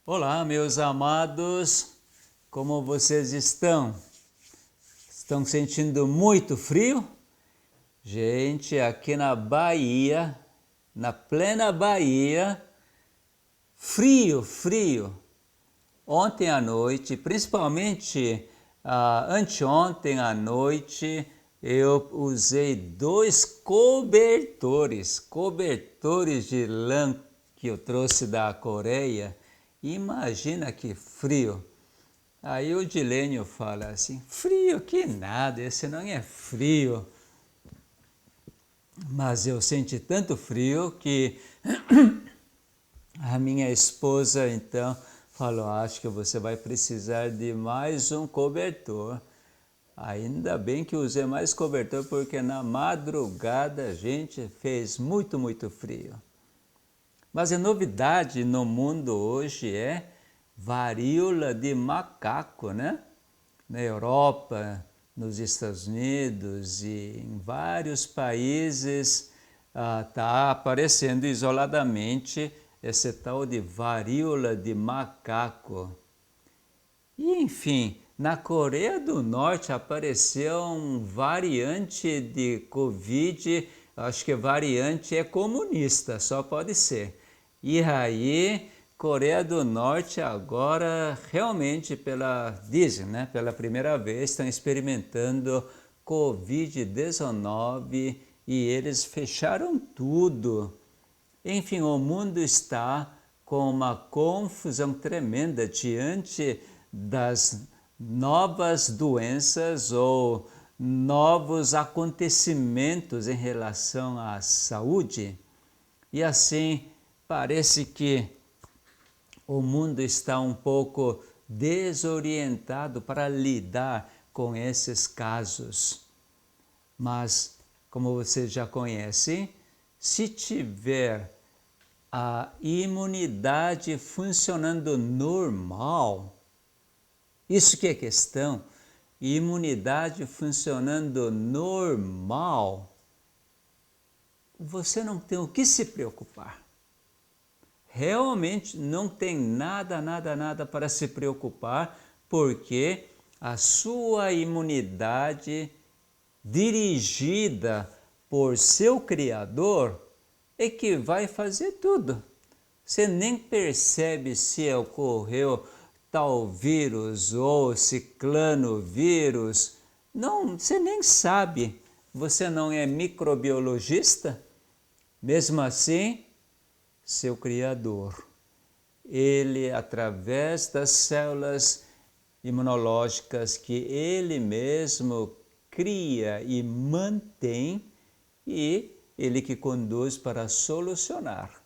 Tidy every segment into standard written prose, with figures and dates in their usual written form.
Olá, meus amados, como vocês estão? Estão sentindo muito frio? Gente, aqui na Bahia, na plena Bahia, frio. Ontem à noite, principalmente anteontem à noite, eu usei 2 cobertores de lã que eu trouxe da Coreia. Imagina que frio. Aí o Dilênio fala assim, frio que nada, esse não é frio. Mas eu senti tanto frio que a minha esposa então falou, acho que você vai precisar de mais um cobertor. Ainda bem que usei mais cobertor, porque na madrugada, gente, fez muito frio. Mas a novidade no mundo hoje é varíola de macaco, né? Na Europa, nos Estados Unidos e em vários países está aparecendo isoladamente esse tal de varíola de macaco. E enfim, na Coreia do Norte apareceu um variante de Covid, acho que variante é comunista, só pode ser. E aí, Coreia do Norte agora realmente dizem, né, pela primeira vez estão experimentando Covid-19 e eles fecharam tudo. Enfim, o mundo está com uma confusão tremenda diante das novas doenças ou novos acontecimentos em relação à saúde. E assim, parece que o mundo está um pouco desorientado para lidar com esses casos. Mas, como você já conhece, se tiver a imunidade funcionando normal, isso que é questão, imunidade funcionando normal, você não tem o que se preocupar. Realmente não tem nada para se preocupar, porque a sua imunidade dirigida por seu Criador é que vai fazer tudo. Você nem percebe se ocorreu tal vírus ou ciclano vírus. Não, você nem sabe. Você não é microbiologista? Mesmo assim, seu Criador, ele, através das células imunológicas que ele mesmo cria e mantém, e ele que conduz para solucionar.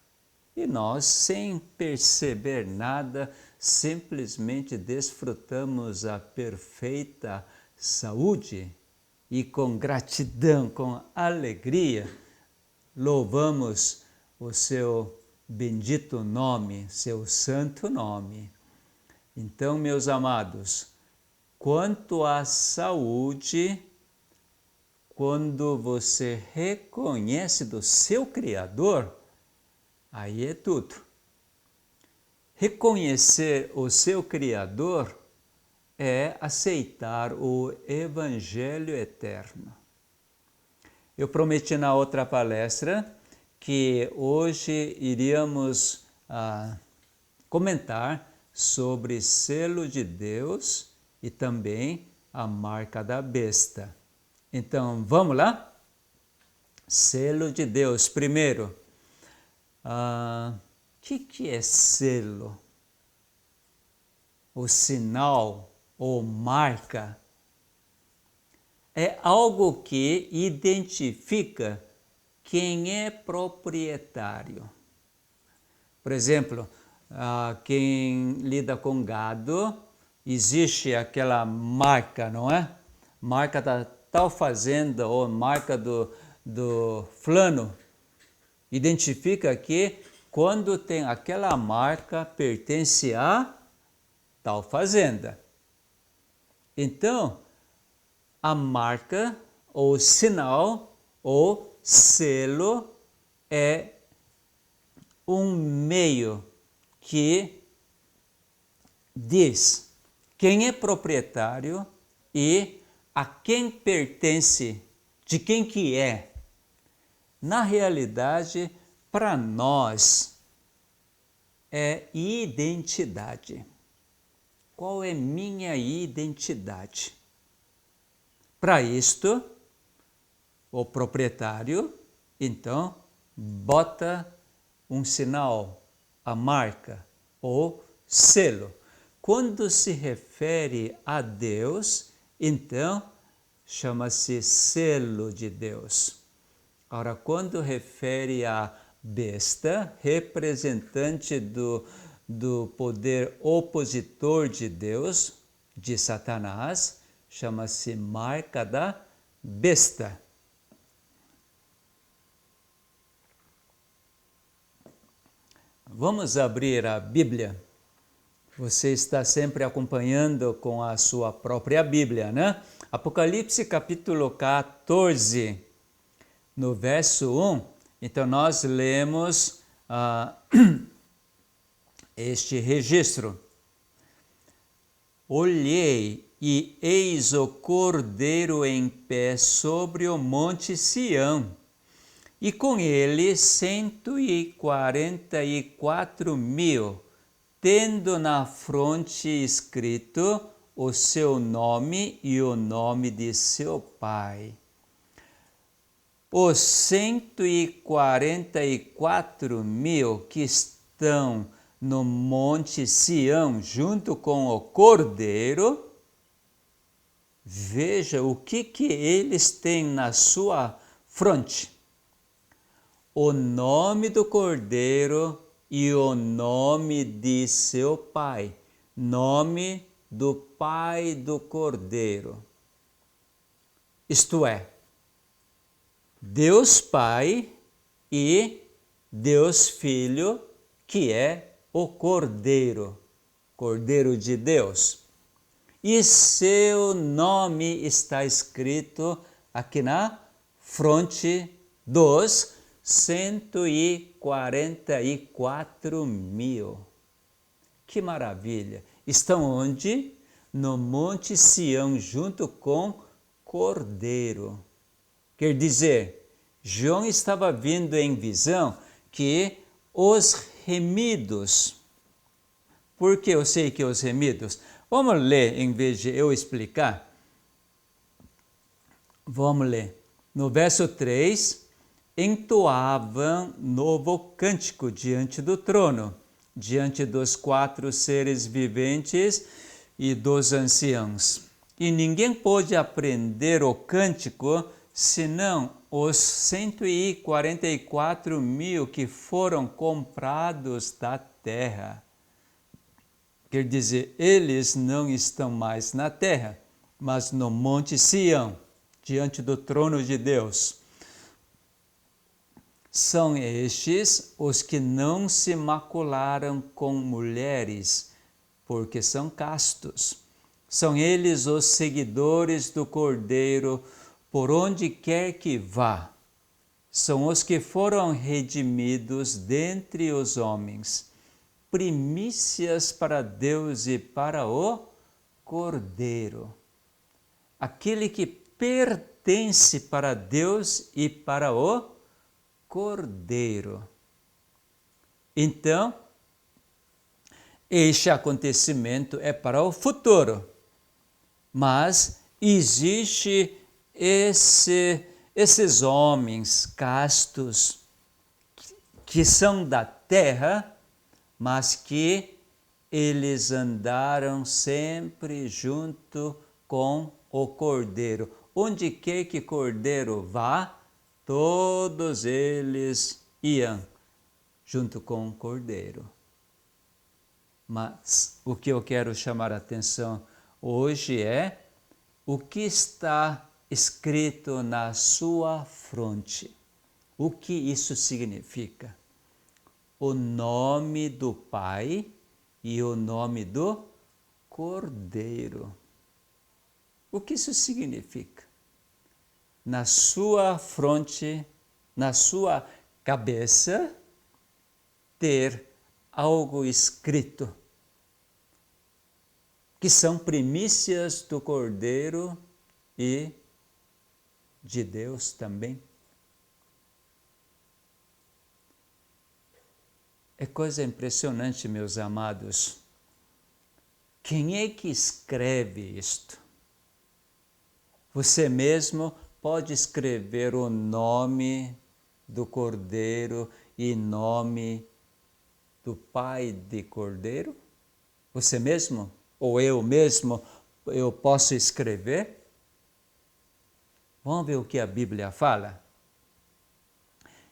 E nós, sem perceber nada, simplesmente desfrutamos a perfeita saúde e com gratidão, com alegria, louvamos o seu bendito nome, seu santo nome. Então, meus amados, quanto à saúde, quando você reconhece do seu Criador, aí é tudo. Reconhecer o seu Criador é aceitar o Evangelho eterno. Eu prometi na outra palestra que hoje iríamos comentar sobre selo de Deus e também a marca da besta. Então, vamos lá? Selo de Deus. Primeiro, que é selo? O sinal ou marca é algo que identifica quem é proprietário. Por exemplo, quem lida com gado, existe aquela marca, não é? Marca da tal fazenda ou marca do fulano. Identifica que quando tem aquela marca, pertence a tal fazenda. Então, a marca ou sinal ou selo é um meio que diz quem é proprietário e a quem pertence, de quem que é. Na realidade, para nós, é identidade. Qual é minha identidade? Para isto, o proprietário, então, bota um sinal, a marca ou selo. Quando se refere a Deus, então, chama-se selo de Deus. Ora, quando refere a besta, representante do poder opositor de Deus, de Satanás, chama-se marca da besta. Vamos abrir a Bíblia. Você está sempre acompanhando com a sua própria Bíblia, né? Apocalipse capítulo 14, no verso 1. Então nós lemos este registro. Olhei e eis o Cordeiro em pé sobre o monte Sião, e com ele 144.000, tendo na fronte escrito o seu nome e o nome de seu pai. Os 144.000 que estão no monte Sião junto com o Cordeiro, veja o que eles têm na sua fronte. O nome do Cordeiro e o nome de seu pai. Nome do pai do Cordeiro. Isto é, Deus Pai e Deus Filho, que é o Cordeiro, Cordeiro de Deus. E seu nome está escrito aqui na fronte dos 144.000. Que maravilha! Estão onde? No Monte Sião, junto com Cordeiro. Quer dizer, João estava vendo em visão que os remidos. Por que eu sei que os remidos? Vamos ler em vez de eu explicar. Vamos ler. No verso 3, entoavam novo cântico diante do trono, diante dos 4 seres viventes e dos anciãos. E ninguém pôde aprender o cântico, senão os 144.000 que foram comprados da terra. Quer dizer, eles não estão mais na terra, mas no Monte Sião, diante do trono de Deus. São estes os que não se macularam com mulheres, porque são castos. São eles os seguidores do Cordeiro, por onde quer que vá. São os que foram redimidos dentre os homens, primícias para Deus e para o Cordeiro. Aquele que pertence para Deus e para o Cordeiro. Então, este acontecimento é para o futuro, mas existe esses homens castos que são da terra, mas que eles andaram sempre junto com o Cordeiro. Onde quer que Cordeiro vá, todos eles iam junto com o Cordeiro. Mas o que eu quero chamar a atenção hoje é o que está escrito na sua fronte. O que isso significa? O nome do Pai e o nome do Cordeiro. O que isso significa? Na sua fronte, na sua cabeça, ter algo escrito. que são primícias do Cordeiro e de Deus também. É coisa impressionante, meus amados. Quem é que escreve isto? Você mesmo pode escrever o nome do Cordeiro e nome do Pai de Cordeiro? Você mesmo? Ou eu mesmo, eu posso escrever? Vamos ver o que a Bíblia fala?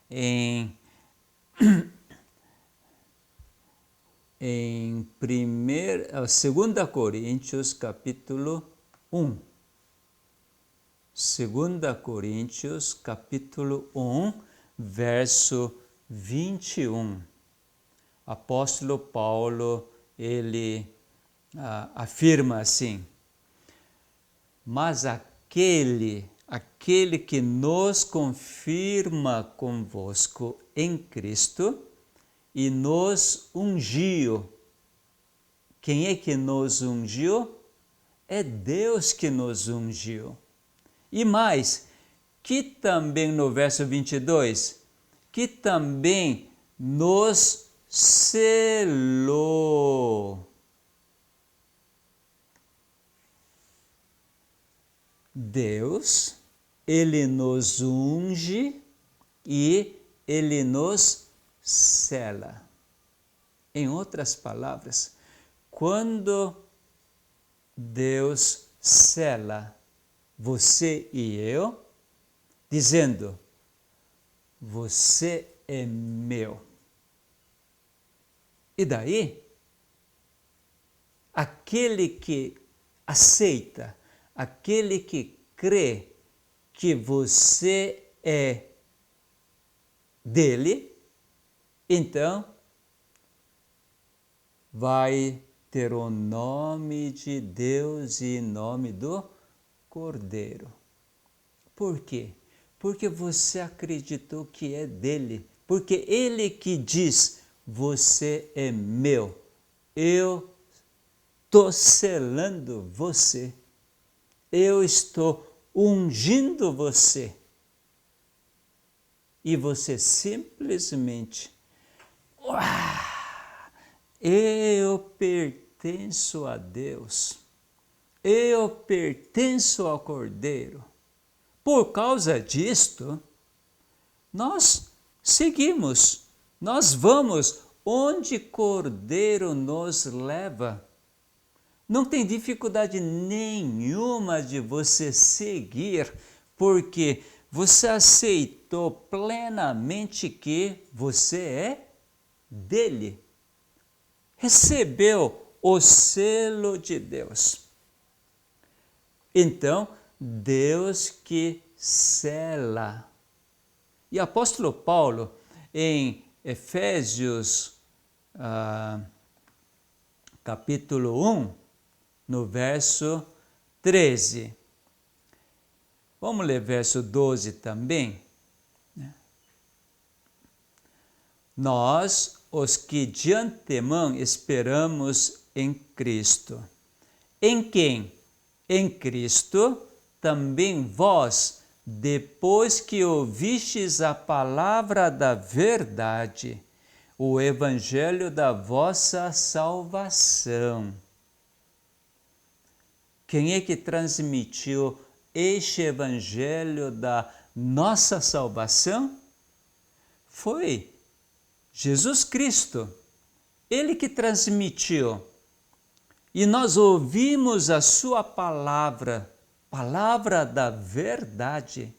Em 2 Coríntios, capítulo 1. 2 Coríntios, capítulo 1, verso 21. Apóstolo Paulo, ele afirma assim: mas aquele que nos confirma convosco em Cristo e nos ungiu. Quem é que nos ungiu? É Deus que nos ungiu. E mais, que também no verso 22, que também nos selou. Deus, ele nos unge e ele nos sela. Em outras palavras, quando Deus sela você e eu, dizendo: você é meu. E daí, aquele que aceita, aquele que crê que você é dele, então vai ter o nome de Deus e nome do Cordeiro. Por quê? Porque você acreditou que é dele. Porque ele que diz: você é meu. Eu estou selando você. Eu estou ungindo você. E você simplesmente: eu pertenço a Deus. Eu pertenço ao Cordeiro. Por causa disto, nós seguimos, nós vamos onde Cordeiro nos leva. Não tem dificuldade nenhuma de você seguir, porque você aceitou plenamente que você é dele. Recebeu o selo de Deus. Então, Deus que sela. E apóstolo Paulo, em Efésios, capítulo 1, no verso 13. Vamos ler verso 12 também. Nós, os que de antemão esperamos em Cristo. Em quem? Em Cristo, também vós, depois que ouvistes a palavra da verdade, o evangelho da vossa salvação. Quem é que transmitiu este evangelho da nossa salvação? Foi Jesus Cristo. Ele que transmitiu. E nós ouvimos a sua palavra, palavra da verdade.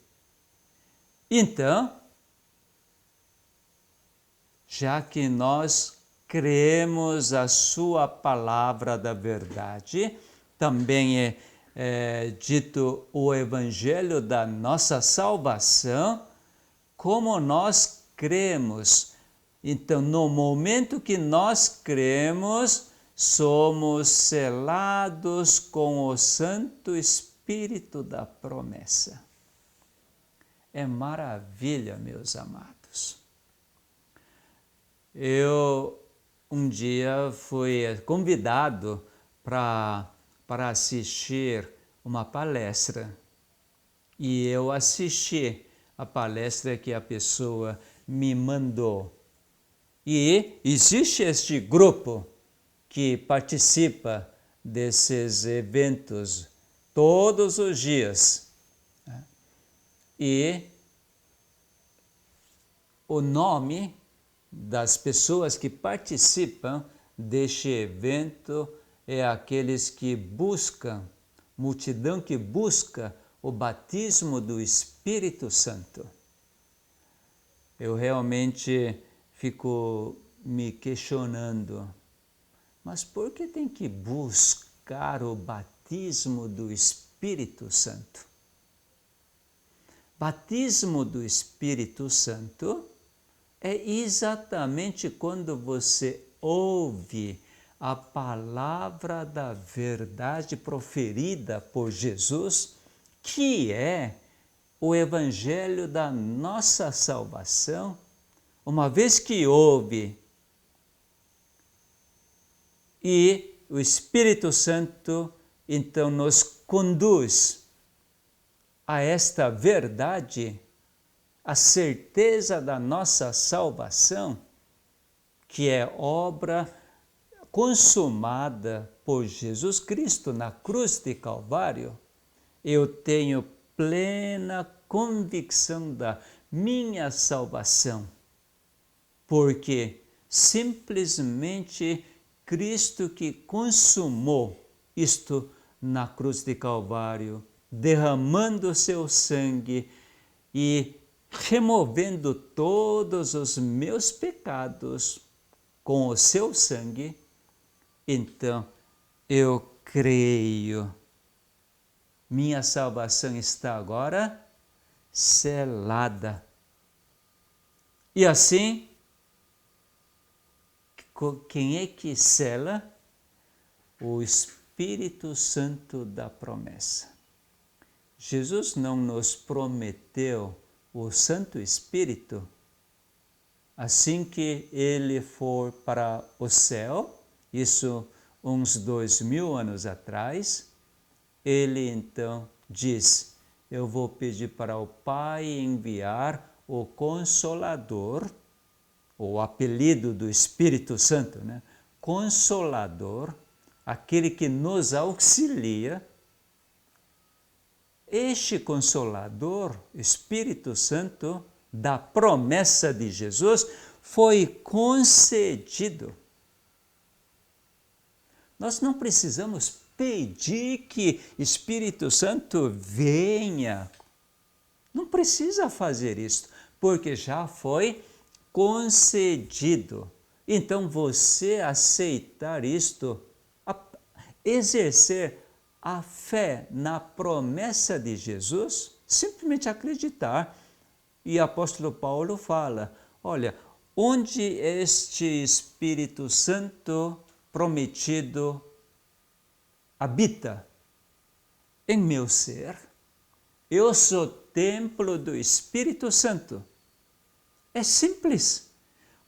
Então, já que nós cremos a sua palavra da verdade, também é dito o evangelho da nossa salvação, como nós cremos. Então, no momento que nós cremos, somos selados com o Santo Espírito da promessa. É maravilha, meus amados. Eu um dia fui convidado para para assistir uma palestra. E eu assisti a palestra que a pessoa me mandou. E existe este grupo que participa desses eventos todos os dias. E o nome das pessoas que participam deste evento é aqueles que buscam, multidão que busca o batismo do Espírito Santo. Eu realmente fico me questionando, mas por que tem que buscar o batismo do Espírito Santo? Batismo do Espírito Santo é exatamente quando você ouve a palavra da verdade proferida por Jesus, que é o evangelho da nossa salvação. Uma vez que ouve e o Espírito Santo então nos conduz a esta verdade, a certeza da nossa salvação, que é obra consumada por Jesus Cristo na cruz de Calvário, eu tenho plena convicção da minha salvação, porque simplesmente Cristo que consumou isto na cruz de Calvário, derramando o seu sangue e removendo todos os meus pecados com o seu sangue, então eu creio. Minha salvação está agora selada. E assim, quem é que sela? O Espírito Santo da promessa. Jesus não nos prometeu o Santo Espírito assim que ele for para o céu, isso uns 2000 anos atrás. Ele então diz: eu vou pedir para o Pai enviar o Consolador, o apelido do Espírito Santo, né? Consolador, aquele que nos auxilia. Este Consolador, Espírito Santo, da promessa de Jesus, foi concedido. Nós não precisamos pedir que Espírito Santo venha. Não precisa fazer isso, porque já foi concedido. Então, você aceitar isto, exercer a fé na promessa de Jesus, simplesmente acreditar. E o apóstolo Paulo fala, olha, onde este Espírito Santo prometido habita? Em meu ser. Eu sou templo do Espírito Santo. É simples,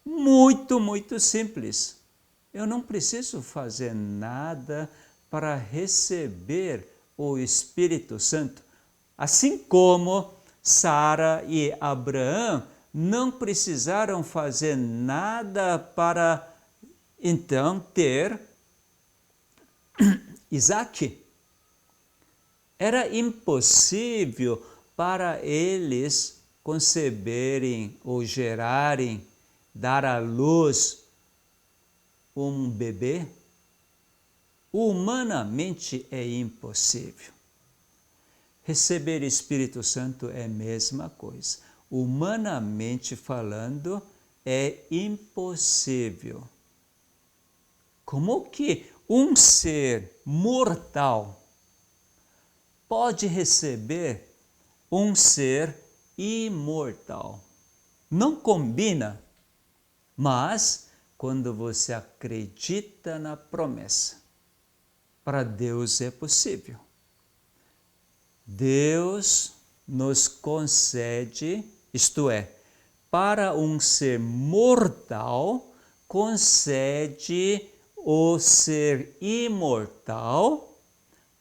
muito, muito simples. Eu não preciso fazer nada para receber o Espírito Santo. Assim como Sara e Abraão não precisaram fazer nada para então ter Isaac. Era impossível para eles conceberem ou gerarem, dar à luz um bebê. Humanamente é impossível. Receber Espírito Santo é a mesma coisa. Humanamente falando, é impossível. Como que um ser mortal pode receber um ser imortal? Não combina, mas quando você acredita na promessa, para Deus é possível. Deus nos concede, isto é, para um ser mortal, concede o ser imortal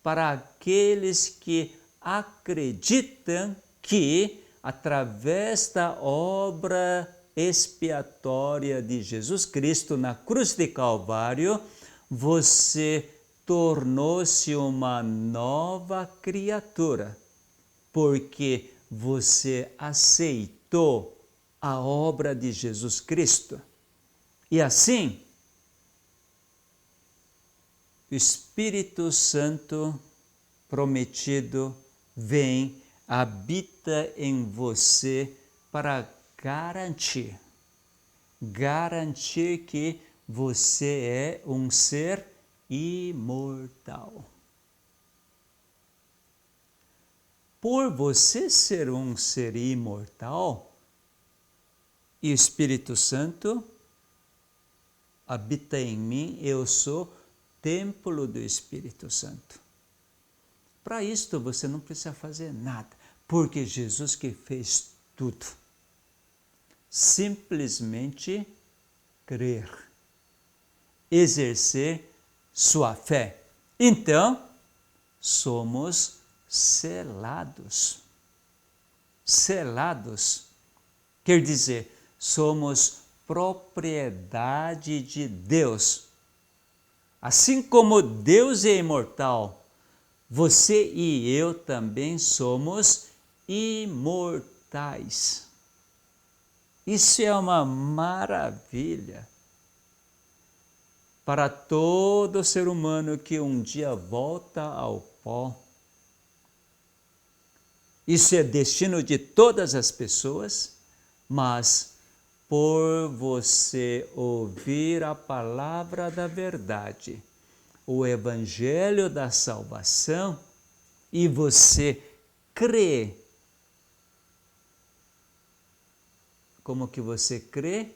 para aqueles que acreditam que, através da obra expiatória de Jesus Cristo na cruz de Calvário, você tornou-se uma nova criatura, porque você aceitou a obra de Jesus Cristo. E assim, o Espírito Santo prometido vem, habita em você para garantir que você é um ser imortal. Por você ser um ser imortal, e o Espírito Santo habita em mim, eu sou templo do Espírito Santo. Para isto você não precisa fazer nada, porque Jesus que fez tudo. Simplesmente crer, exercer sua fé. Então, somos selados. Selados quer dizer, somos propriedade de Deus. Assim como Deus é imortal, você e eu também somos imortais. Isso é uma maravilha para todo ser humano que um dia volta ao pó. Isso é destino de todas as pessoas, mas por você ouvir a palavra da verdade, o evangelho da salvação, e você crê. Como que você crê?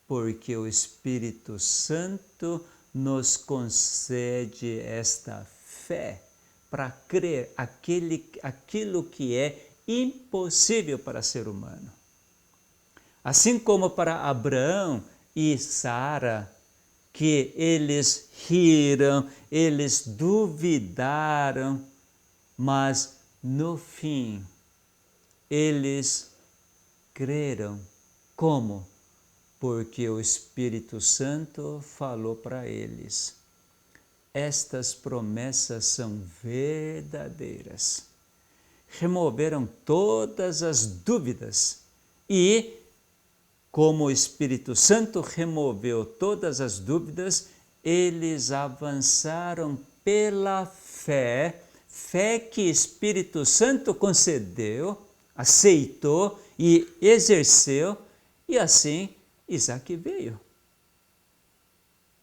Porque o Espírito Santo nos concede esta fé para crer aquilo que é impossível para ser humano. Assim como para Abraão e Sara, que eles riram, eles duvidaram, mas no fim eles creram. Como? Porque o Espírito Santo falou para eles: estas promessas são verdadeiras. Removeram todas as dúvidas e, como o Espírito Santo removeu todas as dúvidas, eles avançaram pela fé, fé que o Espírito Santo concedeu, aceitou e exerceu, e assim Isaac veio.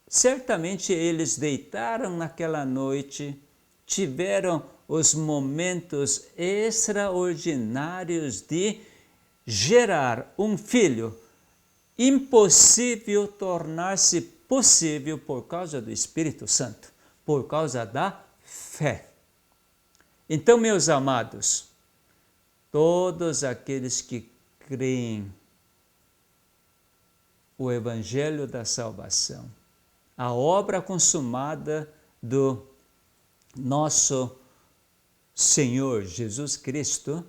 Certamente eles deitaram naquela noite, tiveram os momentos extraordinários de gerar um filho, impossível tornar-se possível por causa do Espírito Santo, por causa da fé. Então, meus amados, todos aqueles que creem o Evangelho da salvação, a obra consumada do nosso Senhor Jesus Cristo,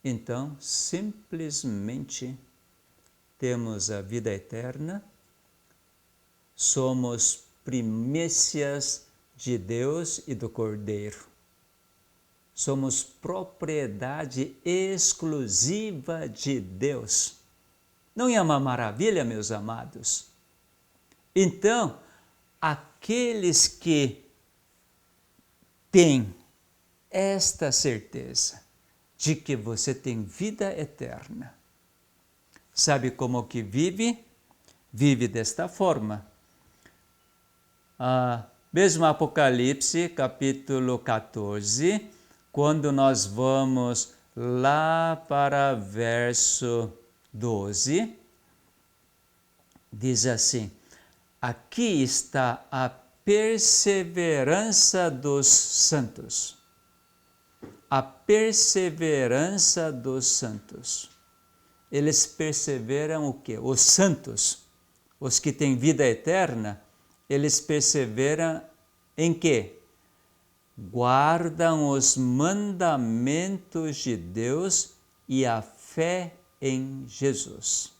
então simplesmente temos a vida eterna, somos primícias de Deus e do Cordeiro. Somos propriedade exclusiva de Deus. Não é uma maravilha, meus amados? Então, aqueles que têm esta certeza de que você tem vida eterna, sabe como que vive? Vive desta forma. Mesmo Apocalipse, capítulo 14, quando nós vamos lá para verso 12, diz assim: aqui está a perseverança dos santos. A perseverança dos santos. Eles perseveram o quê? Os santos, os que têm vida eterna, eles perseveram em que guardam os mandamentos de Deus e a fé em Jesus.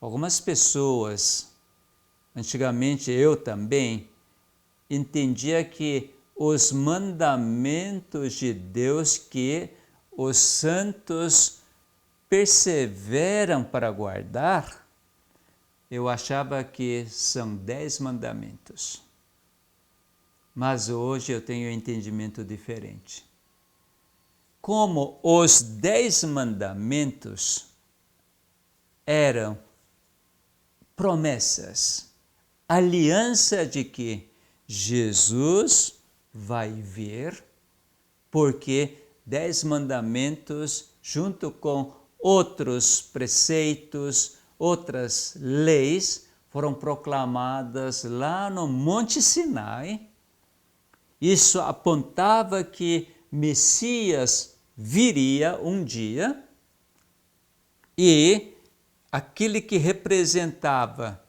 Algumas pessoas, antigamente eu também, entendia que os mandamentos de Deus que os santos perseveram para guardar, eu achava que são 10 mandamentos. Mas hoje eu tenho um entendimento diferente. Como os 10 mandamentos eram promessas, aliança de que Jesus vai vir, porque 10 mandamentos, junto com outros preceitos, outras leis, foram proclamadas lá no Monte Sinai. Isso apontava que Messias viria um dia e aquele que representava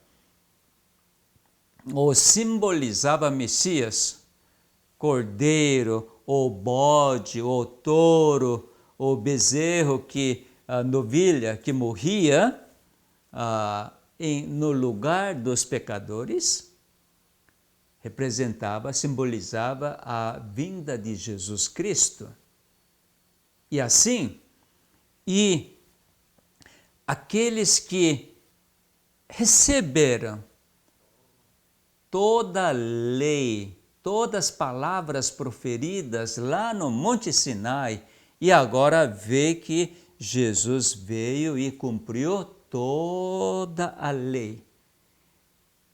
ou simbolizava Messias, cordeiro, ou bode, ou touro, ou bezerro, novilha que morria no lugar dos pecadores, representava, simbolizava a vinda de Jesus Cristo. E assim, aqueles que receberam toda a lei, todas as palavras proferidas lá no Monte Sinai, e agora vê que Jesus veio e cumpriu toda a lei.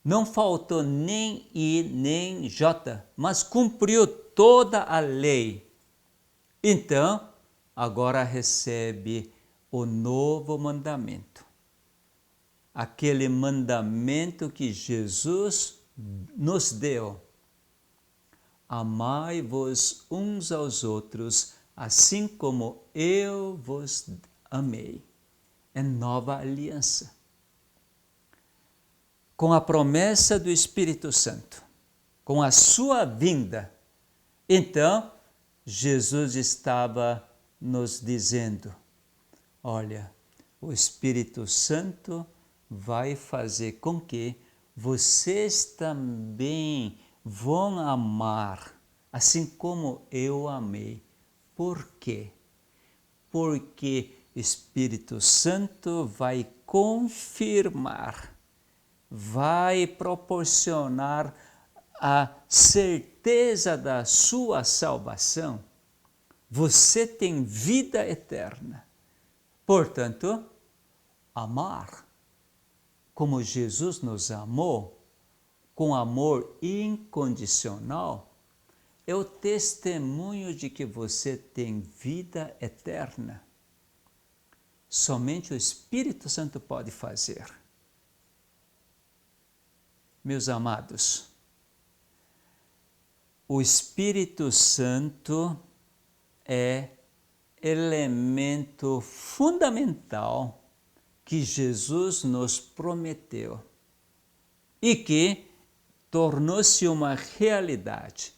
Não faltou nem I, nem J, mas cumpriu toda a lei. Então, agora recebe o novo mandamento. Aquele mandamento que Jesus nos deu. Amai-vos uns aos outros, assim como eu vos amei. É nova aliança. Com a promessa do Espírito Santo, com a sua vinda. Então, Jesus estava nos dizendo, olha, o Espírito Santo vai fazer com que vocês também vão amar, assim como eu amei. Por quê? Porque Espírito Santo vai confirmar, vai proporcionar a certeza da sua salvação. Você tem vida eterna. Portanto, amar como Jesus nos amou, com amor incondicional, é o testemunho de que você tem vida eterna. Somente o Espírito Santo pode fazer. Meus amados, o Espírito Santo é elemento fundamental que Jesus nos prometeu e que tornou-se uma realidade.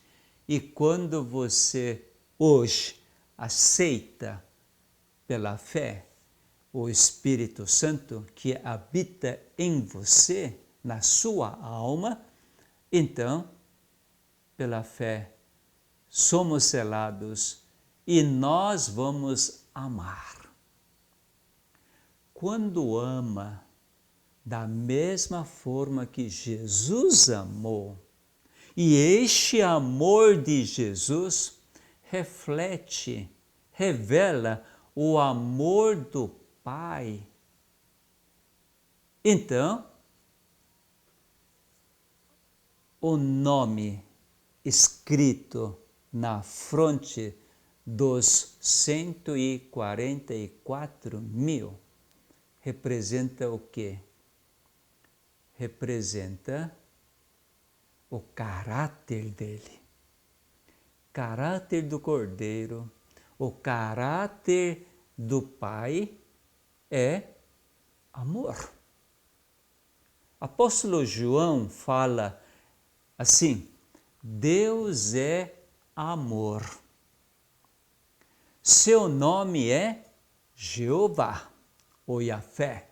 E quando você hoje aceita pela fé o Espírito Santo que habita em você, na sua alma, então, pela fé, somos selados e nós vamos amar. Quando ama, da mesma forma que Jesus amou, e este amor de Jesus reflete, revela o amor do Pai. Então, o nome escrito na fronte dos 144 mil representa o quê? Representa o caráter dele, caráter do Cordeiro, o caráter do Pai é amor. Apóstolo João fala assim, Deus é amor. Seu nome é Jeová, ou Yahvé.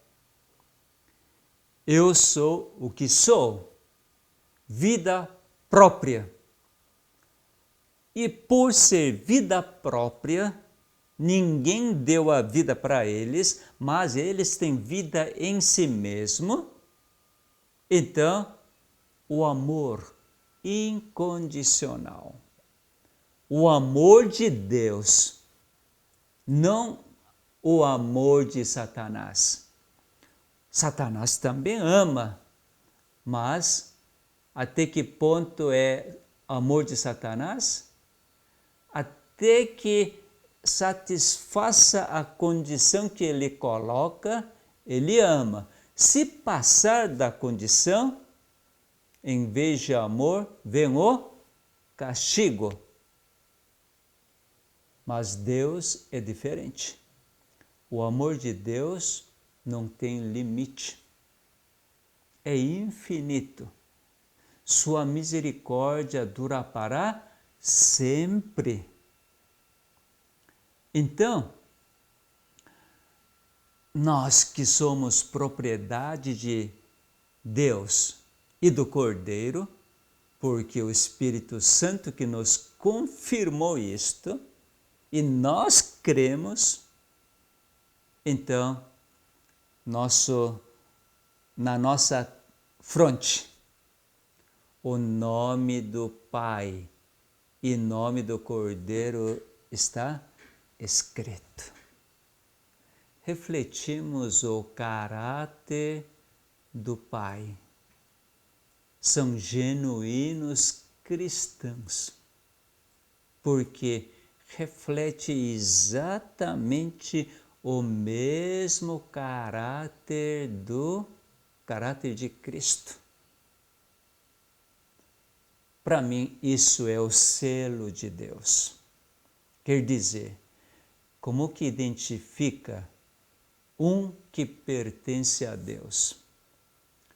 Eu sou o que sou, vida própria. E por ser vida própria, ninguém deu a vida para eles, mas eles têm vida em si mesmo. Então, o amor incondicional, o amor de Deus, não o amor de Satanás. Satanás também ama, mas até que ponto é amor de Satanás? Até que satisfaça a condição que ele coloca, ele ama. Se passar da condição, em vez de amor, vem o castigo. Mas Deus é diferente. O amor de Deus não tem limite. É infinito. Sua misericórdia dura para sempre. Então, nós que somos propriedade de Deus e do Cordeiro, porque o Espírito Santo que nos confirmou isto, e nós cremos, então, na nossa fronte, o nome do Pai e nome do Cordeiro está escrito. Refletimos o caráter do Pai. São genuínos cristãos, porque reflete exatamente o mesmo caráter de Cristo. Para mim, isso é o selo de Deus. Quer dizer, como que identifica um que pertence a Deus,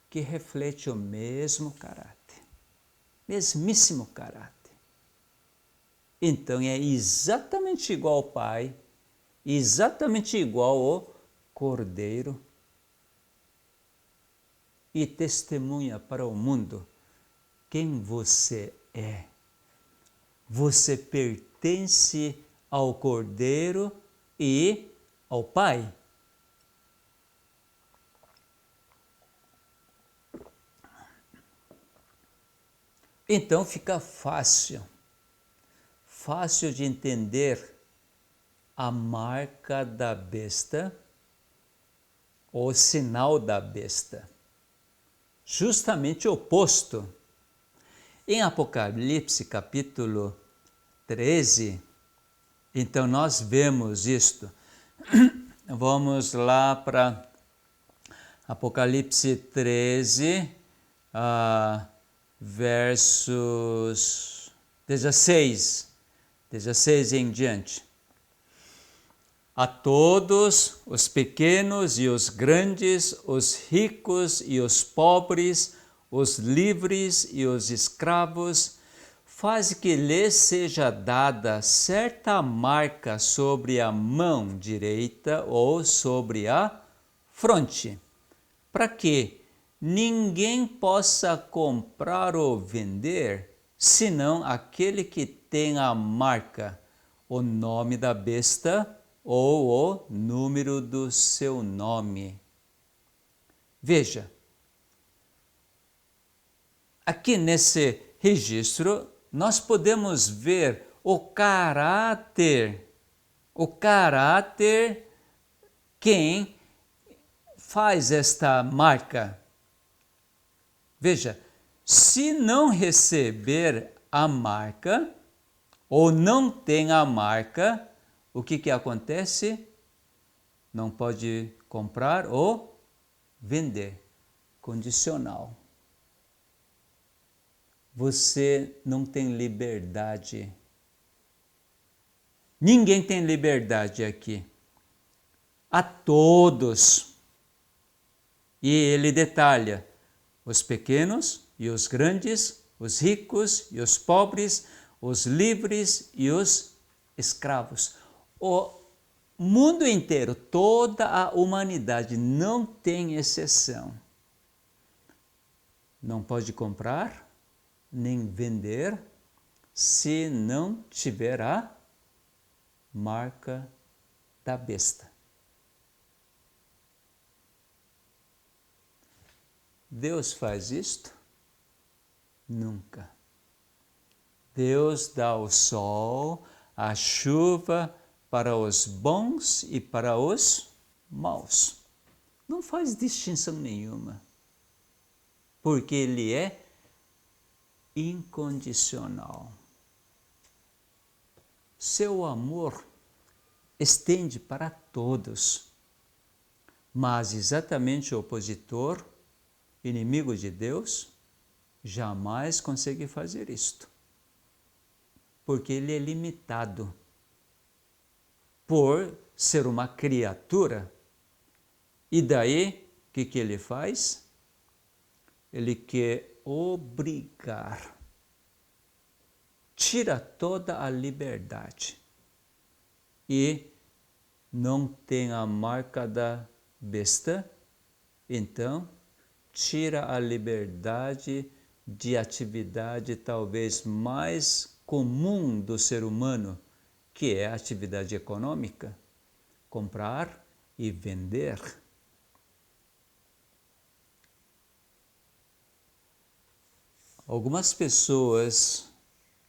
que reflete o mesmo caráter, mesmíssimo caráter. Então é exatamente igual ao Pai, exatamente igual ao Cordeiro, e testemunha para o mundo quem você é. Você pertence ao Cordeiro e ao Pai. Então fica fácil de entender a marca da besta, o sinal da besta. Justamente o oposto. Em Apocalipse, capítulo 13, então nós vemos isto. Vamos lá para Apocalipse 13, versos 16 em diante. A todos, os pequenos e os grandes, os ricos e os pobres, os livres e os escravos, faz que lhes seja dada certa marca sobre a mão direita ou sobre a fronte, para que ninguém possa comprar ou vender, senão aquele que tem a marca, o nome da besta ou o número do seu nome. Veja, aqui nesse registro nós podemos ver o caráter quem faz esta marca. Veja, se não receber a marca ou não tem a marca, o que acontece? Não pode comprar ou vender. Condicional. Você não tem liberdade. Ninguém tem liberdade aqui. A todos. E ele detalha os pequenos e os grandes, os ricos e os pobres, os livres e os escravos. O mundo inteiro, toda a humanidade, não tem exceção. Não pode comprar nem vender se não tiver a marca da besta. Deus faz isto? Nunca. Deus dá o sol, a chuva para os bons e para os maus. Não faz distinção nenhuma, porque Ele é incondicional. Seu amor estende para todos, mas exatamente o opositor, inimigo de Deus, jamais consegue fazer isto, porque ele é limitado por ser uma criatura. E daí, o que ele faz? Ele quer obrigar, tira toda a liberdade e não tem a marca da besta, então tira a liberdade de atividade talvez mais comum do ser humano, que é a atividade econômica, comprar e vender. Algumas pessoas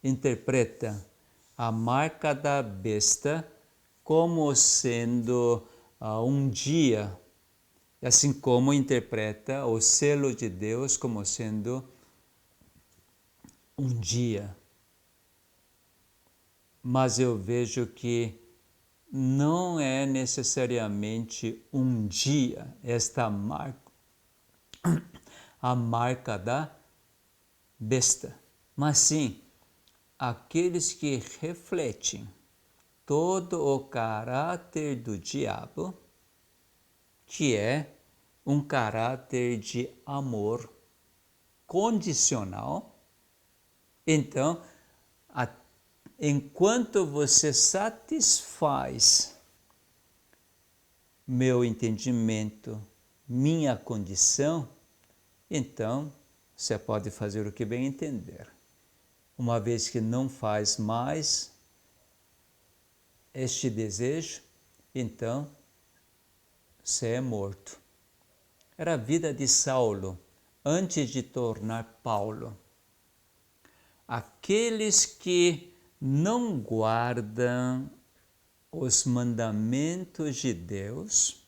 interpretam a marca da besta como sendo um dia, assim como interpreta o selo de Deus como sendo um dia. Mas eu vejo que não é necessariamente um dia esta marca, a marca da besta, mas sim aqueles que refletem todo o caráter do diabo, que é um caráter de amor condicional. Então, enquanto você satisfaz meu entendimento, minha condição, então você pode fazer o que bem entender. Uma vez que não faz mais este desejo, então você é morto. Era a vida de Saulo antes de tornar Paulo. Aqueles que não guardam os mandamentos de Deus,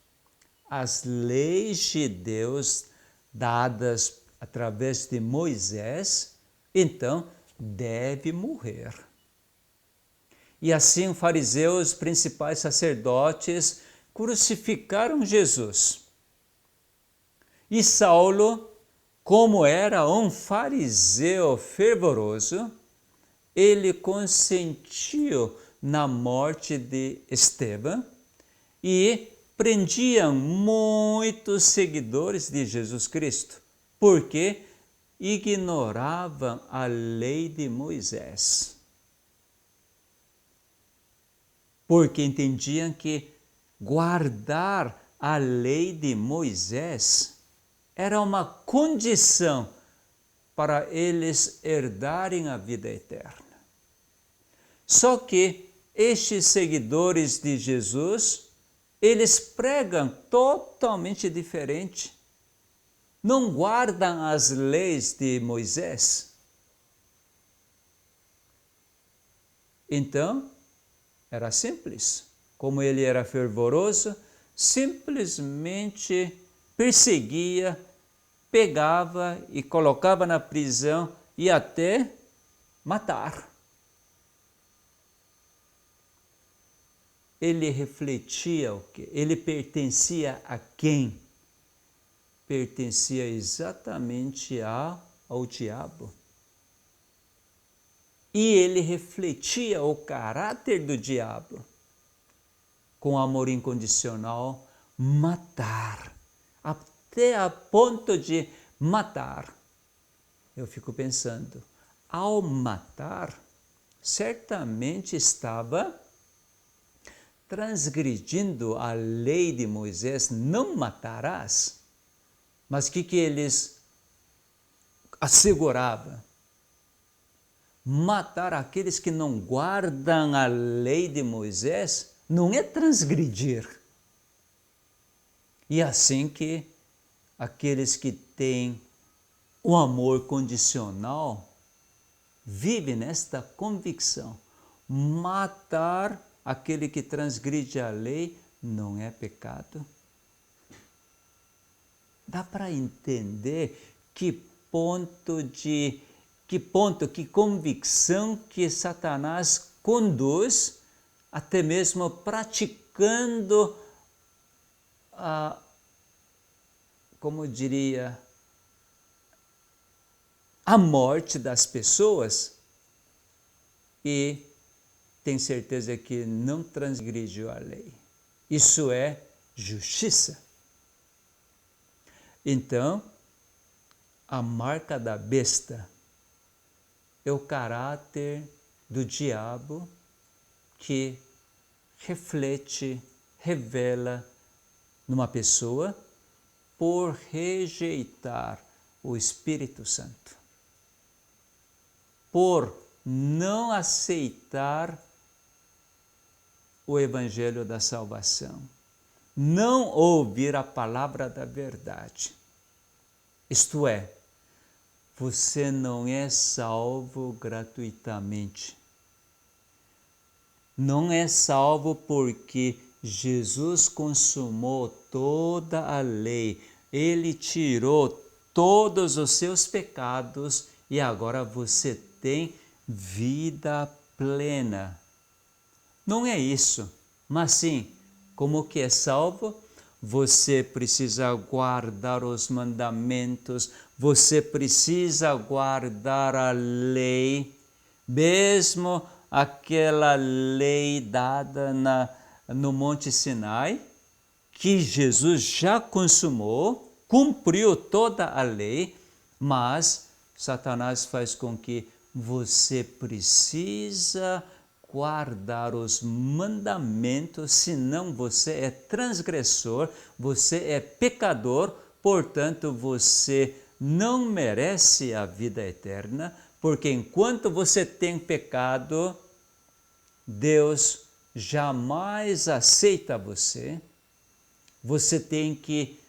as leis de Deus dadas através de Moisés, então deve morrer. E assim os fariseus, principais sacerdotes, crucificaram Jesus. E Saulo, como era um fariseu fervoroso, ele consentiu na morte de Estevão e prendiam muitos seguidores de Jesus Cristo, porque ignoravam a lei de Moisés. Porque entendiam que guardar a lei de Moisés era uma condição para eles herdarem a vida eterna. Só que estes seguidores de Jesus, eles pregam totalmente diferente. Não guardam as leis de Moisés. Então, era simples. Como ele era fervoroso, simplesmente perseguia, pegava e colocava na prisão e até matar. Ele refletia o quê? Ele pertencia a quem? Pertencia exatamente ao diabo. E ele refletia o caráter do diabo. Com amor incondicional, matar. Até a ponto de matar. eu fico pensando, ao matar, certamente estava transgredindo a lei de Moisés, não matarás. Mas o que eles asseguravam? Matar aqueles que não guardam a lei de Moisés não é transgredir. E assim que aqueles que têm o amor condicional vivem nesta convicção. Matar aquele que transgride a lei não é pecado. Dá para entender que convicção que Satanás conduz, até mesmo praticando, como eu diria, a morte das pessoas, e tem certeza que não transgrediu a lei. Isso é justiça. Então, a marca da besta é o caráter do diabo que reflete, revela numa pessoa por rejeitar o Espírito Santo, por não aceitar o Evangelho da salvação, não ouvir a palavra da verdade. Isto é, você não é salvo gratuitamente. Não é salvo porque Jesus consumou toda a lei. Ele tirou todos os seus pecados e agora você tem vida plena. Não é isso, mas sim, como que é salvo? Você precisa guardar os mandamentos, você precisa guardar a lei, mesmo aquela lei dada no Monte Sinai, que Jesus já consumou, cumpriu toda a lei, mas Satanás faz com que você precisa guardar os mandamentos, senão você é transgressor, você é pecador, portanto você não merece a vida eterna, porque enquanto você tem pecado, Deus jamais aceita você. Você tem que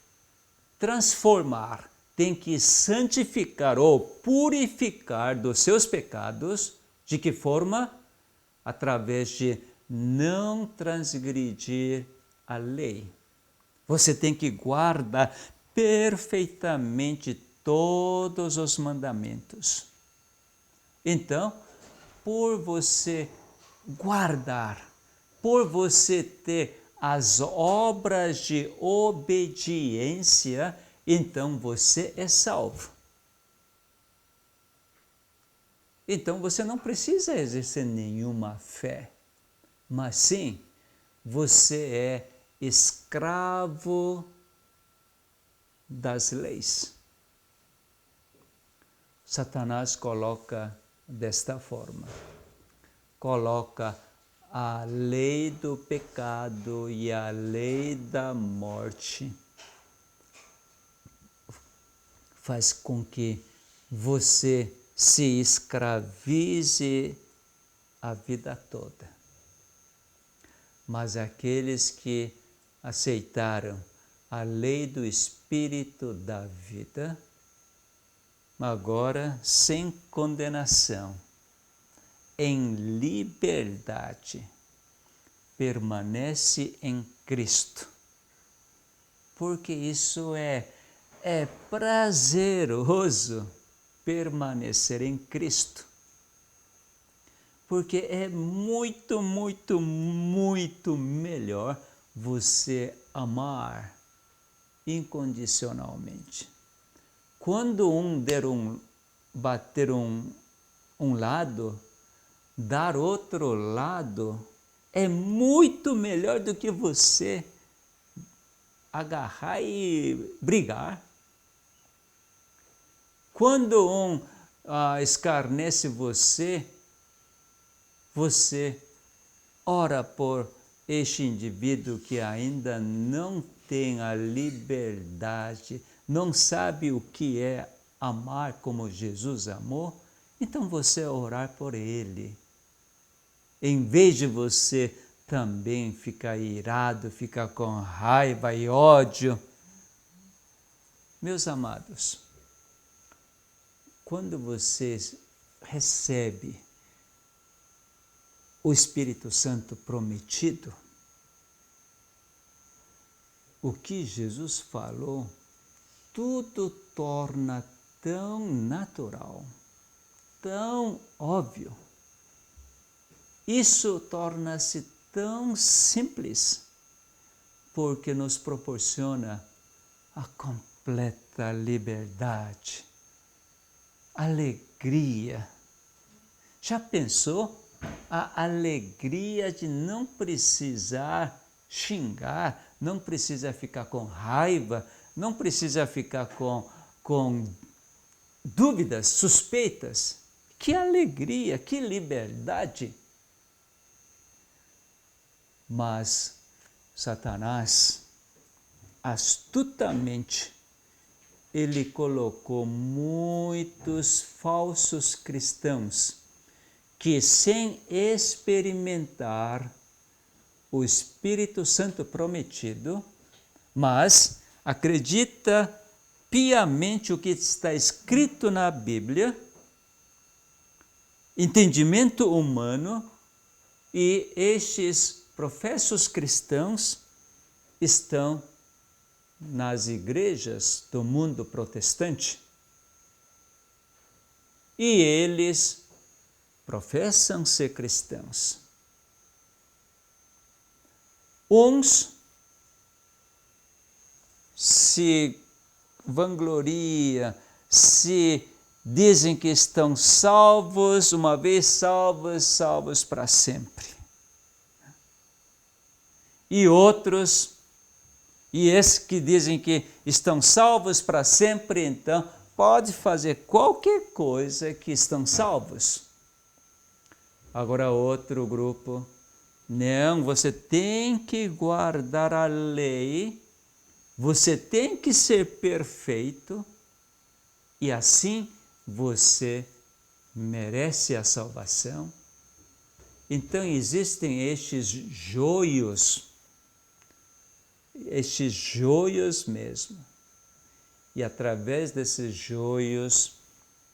transformar, tem que santificar ou purificar dos seus pecados. De que forma? Através de não transgredir a lei. Você tem que guardar perfeitamente todos os mandamentos. Então, por você guardar, por você ter as obras de obediência, então você é salvo. Então você não precisa exercer nenhuma fé, mas sim, você é escravo das leis. Satanás coloca desta forma, coloca a lei do pecado e a lei da morte, faz com que você se escravize a vida toda. Mas aqueles que aceitaram a lei do Espírito da vida, agora sem condenação, em liberdade, permanece em Cristo. Porque isso é prazeroso, permanecer em Cristo, porque é muito, muito, muito melhor você amar incondicionalmente. Quando bater um lado, dar outro lado, é muito melhor do que você agarrar e brigar. Quando escarnece você, você ora por este indivíduo que ainda não tem a liberdade, não sabe o que é amar como Jesus amou, então você orar por ele. Em vez de você também ficar irado, ficar com raiva e ódio. Meus amados, quando você recebe o Espírito Santo prometido, o que Jesus falou, tudo torna tão natural, tão óbvio. Isso torna-se tão simples, porque nos proporciona a completa liberdade, alegria. Já pensou a alegria de não precisar xingar, não precisa ficar com raiva, não precisa ficar com dúvidas, suspeitas? Que alegria, que liberdade! Mas Satanás, astutamente, ele colocou muitos falsos cristãos que, sem experimentar o Espírito Santo prometido, mas acredita piamente o que está escrito na Bíblia, entendimento humano, e estes professos cristãos estão nas igrejas do mundo protestante e eles professam ser cristãos. Uns se vangloria, se dizem que estão salvos, uma vez salvos, salvos para sempre. E outros, e esses que dizem que estão salvos para sempre, então pode fazer qualquer coisa que estão salvos. Agora outro grupo, não, você tem que guardar a lei, você tem que ser perfeito, e assim você merece a salvação. Então existem estes joios mesmo. E através desses joios,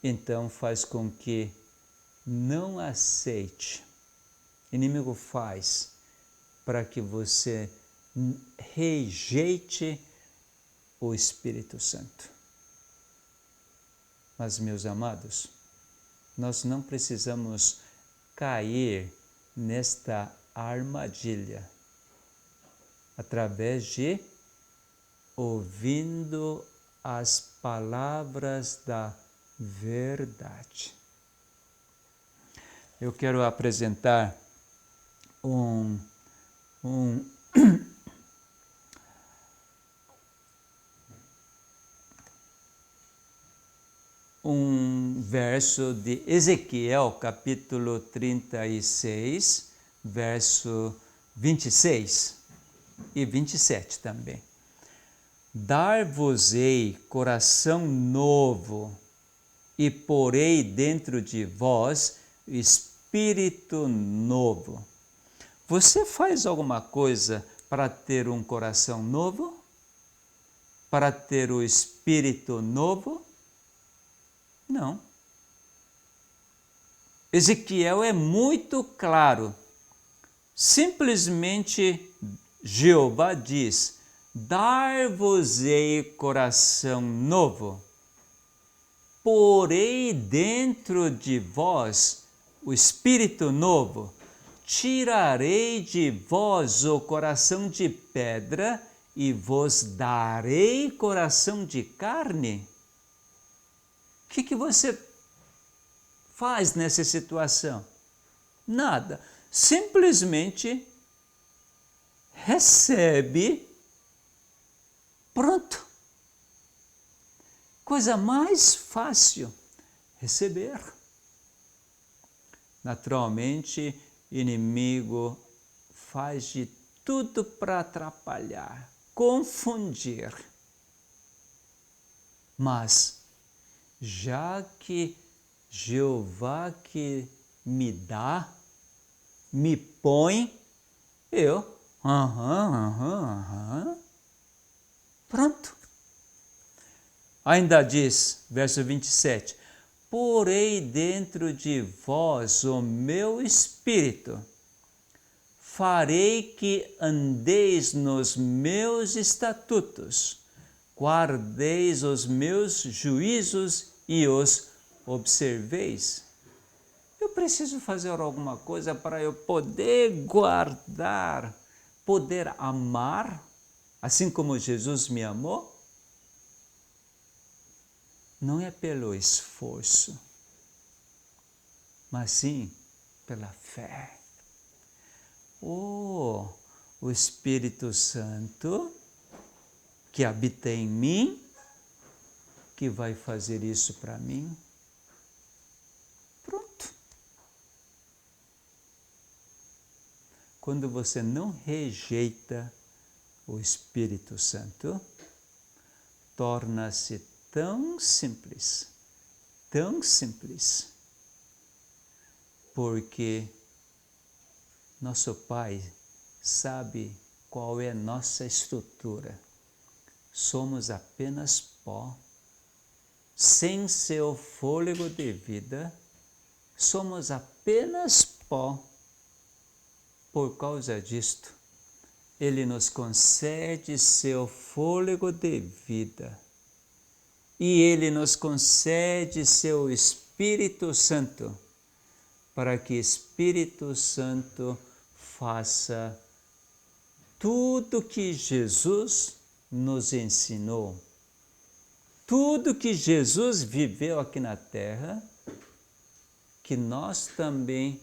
então faz com que não aceite. O inimigo faz para que você rejeite o Espírito Santo. Mas, meus amados, nós não precisamos cair nesta armadilha através de ouvindo as palavras da verdade. Eu quero apresentar um verso de Ezequiel, capítulo 36, verso 26 e 27 também. Dar-vos-ei coração novo, e porei dentro de vós espírito novo. Você faz alguma coisa para ter um coração novo? Para ter o espírito novo? Não. Ezequiel é muito claro. Simplesmente Jeová diz: dar-vos-ei coração novo, porei dentro de vós o espírito novo, tirarei de vós o coração de pedra e vos darei coração de carne. O que você faz nessa situação? Nada. Simplesmente recebe, pronto. Coisa mais fácil, receber. Naturalmente, inimigo faz de tudo para atrapalhar, confundir. Mas, já que Jeová que me dá, me põe, eu, pronto. Ainda diz, verso 27, porei dentro de vós o meu espírito, farei que andeis nos meus estatutos, guardeis os meus juízos e os observeis. Eu preciso fazer alguma coisa para eu poder guardar, poder amar, assim como Jesus me amou? Não é pelo esforço, mas sim pela fé. O Espírito Santo que habita em mim, que vai fazer isso para mim. Pronto. Quando você não rejeita o Espírito Santo, torna-se tão simples, porque nosso Pai sabe qual é nossa estrutura. Somos apenas pó, sem seu fôlego de vida, somos apenas pó. Por causa disto, Ele nos concede seu fôlego de vida e Ele nos concede seu Espírito Santo, para que Espírito Santo faça tudo que Jesus nos ensinou, tudo que Jesus viveu aqui na terra, que nós também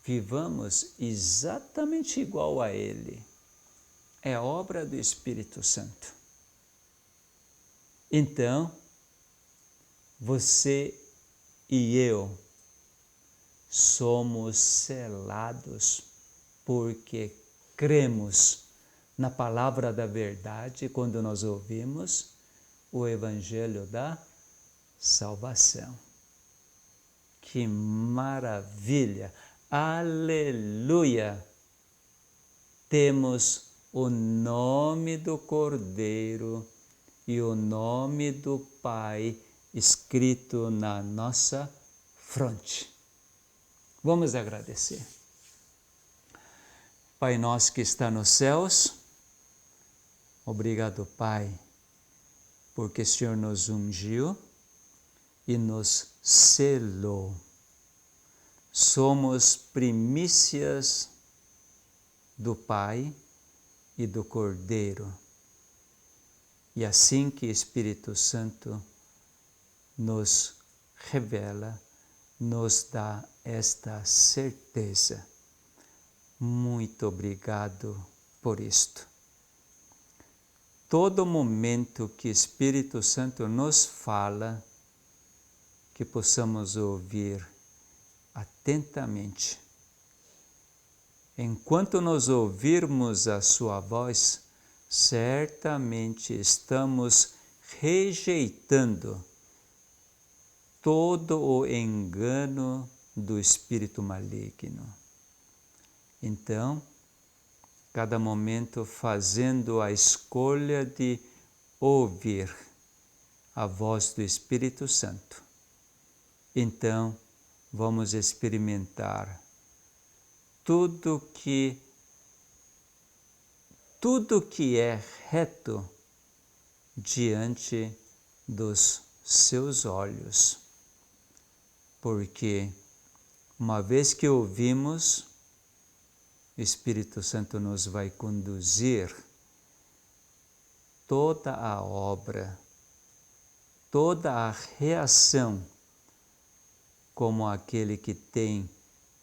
vivamos exatamente igual a Ele. É obra do Espírito Santo. Então, você e eu somos selados porque cremos na palavra da verdade quando nós ouvimos o Evangelho da salvação. Que maravilha! Aleluia! Temos o nome do Cordeiro e o nome do Pai escrito na nossa fronte. Vamos agradecer. Pai nosso que está nos céus, obrigado, Pai, porque o Senhor nos ungiu e nos selou. Somos primícias do Pai e do Cordeiro. E assim que o Espírito Santo nos revela, nos dá esta certeza. Muito obrigado por isto. Todo momento que o Espírito Santo nos fala, que possamos ouvir atentamente. Enquanto nós ouvirmos a sua voz, certamente estamos rejeitando todo o engano do espírito maligno. Então, cada momento fazendo a escolha de ouvir a voz do Espírito Santo. Então, vamos experimentar tudo que é reto diante dos seus olhos. Porque uma vez que ouvimos, o Espírito Santo nos vai conduzir toda a obra, toda a reação, como aquele que tem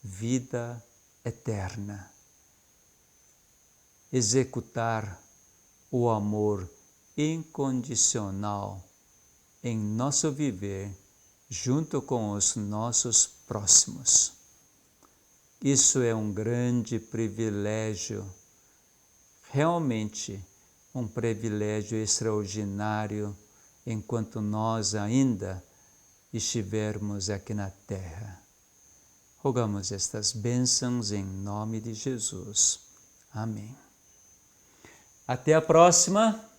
vida eterna. Executar o amor incondicional em nosso viver junto com os nossos próximos. Isso é um grande privilégio, realmente um privilégio extraordinário enquanto nós ainda estivermos aqui na terra. Rogamos estas bênçãos em nome de Jesus. Amém. Até a próxima.